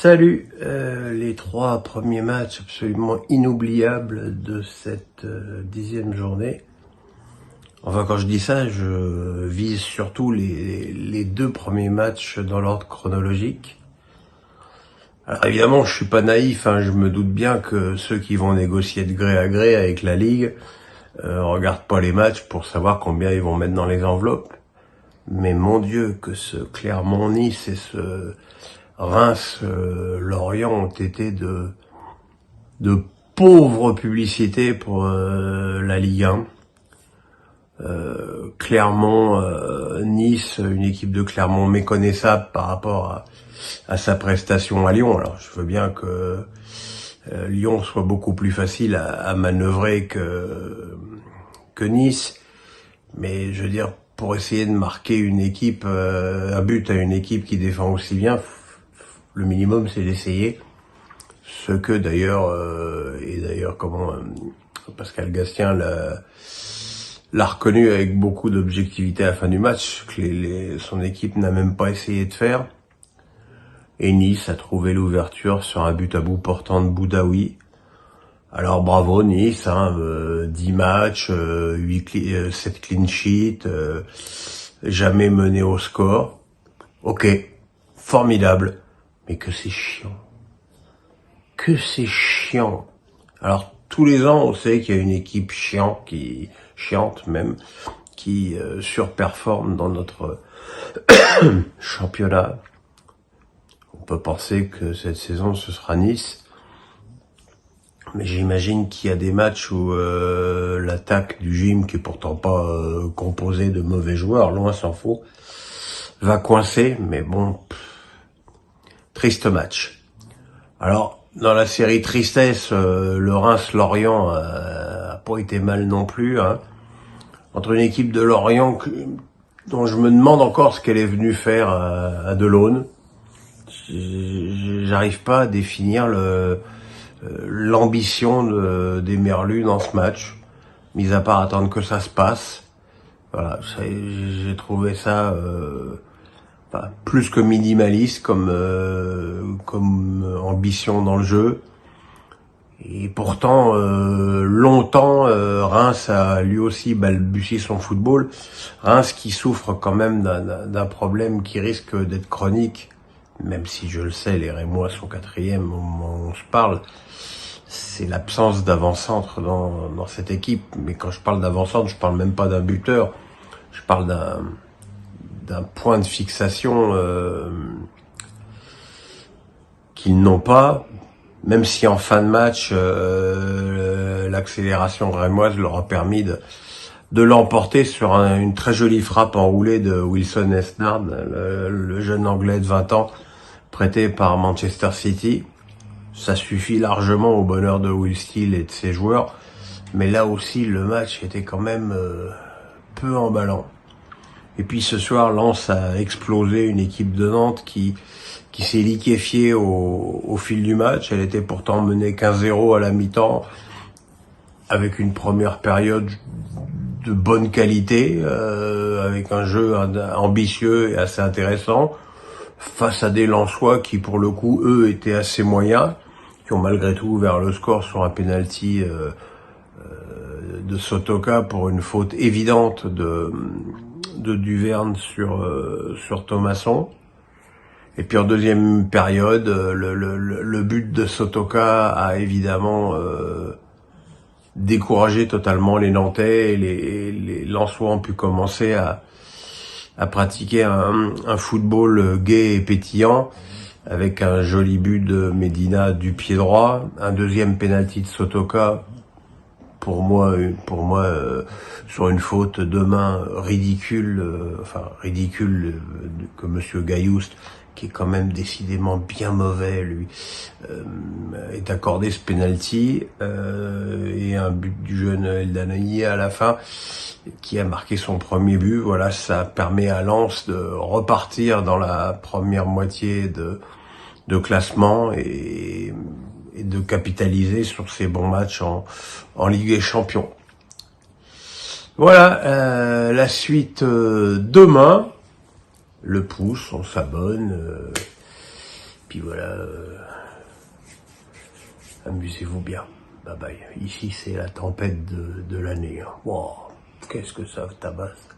Salut, les 3 premiers matchs absolument inoubliables de cette 10e journée. Enfin, quand je dis ça, je vise surtout les 2 premiers matchs dans l'ordre chronologique. Alors évidemment, je suis pas naïf, je me doute bien que ceux qui vont négocier de gré à gré avec la Ligue regardent pas les matchs pour savoir combien ils vont mettre dans les enveloppes. Mais mon Dieu, que ce Clermont-Nice et ce Reims-Lorient ont été de pauvres publicités pour la Ligue 1. Clermont-Nice, une équipe de Clermont méconnaissable par rapport à sa prestation à Lyon. Alors je veux bien que Lyon soit beaucoup plus facile à manœuvrer que Nice, mais je veux dire, pour essayer de marquer une équipe, un but à une équipe qui défend aussi bien, le minimum c'est d'essayer. Ce que d'ailleurs, Pascal Gastien l'a reconnu avec beaucoup d'objectivité à la fin du match, que son équipe n'a même pas essayé de faire. Et Nice a trouvé l'ouverture sur un but à bout portant de Boudaoui. Alors bravo Nice, 10 matchs, 7 clean sheets, jamais mené au score. Ok, formidable, mais que c'est chiant. Que c'est chiant. Alors tous les ans, on sait qu'il y a une équipe chiante qui surperforme dans notre championnat. On peut penser que cette saison ce sera Nice, mais j'imagine qu'il y a des matchs où l'attaque du gym, qui est pourtant pas composée de mauvais joueurs, loin s'en faut, va coincer. Mais bon, triste match. Alors dans la série tristesse, le Reims-Lorient a pas été mal non plus, entre une équipe de Lorient dont je me demande encore ce qu'elle est venue faire à Delaune. J'arrive pas à définir l'ambition des Merlus dans ce match, mis à part attendre que ça se passe. Voilà, j'ai trouvé ça plus que minimaliste comme ambition dans le jeu. Et pourtant, longtemps, Reims a lui aussi balbutié son football. Reims qui souffre quand même d'un problème qui risque d'être chronique, même si je le sais, les Rémois sont 4e au moment où on se parle. C'est l'absence d'avant-centre dans cette équipe. Mais quand je parle d'avant-centre, je parle même pas d'un buteur. Je parle d'un point de fixation qu'ils n'ont pas, même si en fin de match, l'accélération rémoise leur a permis de l'emporter sur une très jolie frappe enroulée de Wilson Esnard, le jeune Anglais de 20 ans, prêté par Manchester City. Ça suffit largement au bonheur de Will Steele et de ses joueurs, mais là aussi le match était quand même peu emballant. Et puis ce soir, Lens a explosé une équipe de Nantes qui s'est liquéfiée au fil du match. Elle était pourtant menée 15-0 à la mi-temps, avec une première période de bonne qualité, avec un jeu ambitieux et assez intéressant, face à des Lensois qui, pour le coup, eux, étaient assez moyens, qui ont malgré tout ouvert le score sur un penalty de Sotoka pour une faute évidente de Duverne sur Thomasson. Et puis en deuxième période, le but de Sotoka a évidemment découragé totalement les Nantais, et les Lensois ont pu commencer à pratiquer un football gai et pétillant, avec un joli but de Medina du pied droit, un deuxième penalty de Sotoka, pour moi sur une faute de main ridicule, que Monsieur Gaillouste, qui est quand même décidément bien mauvais, lui, est accordé ce penalty, et un but du jeune Eldanani à la fin, qui a marqué son premier but. Voilà, ça permet à Lens de repartir dans la première moitié de classement et de capitaliser sur ces bons matchs en Ligue des Champions. Voilà, la suite demain. Le pouce, on s'abonne. Puis voilà, amusez-vous bien. Bye bye. Ici, c'est la tempête de l'année. Wow, qu'est-ce que ça tabasse.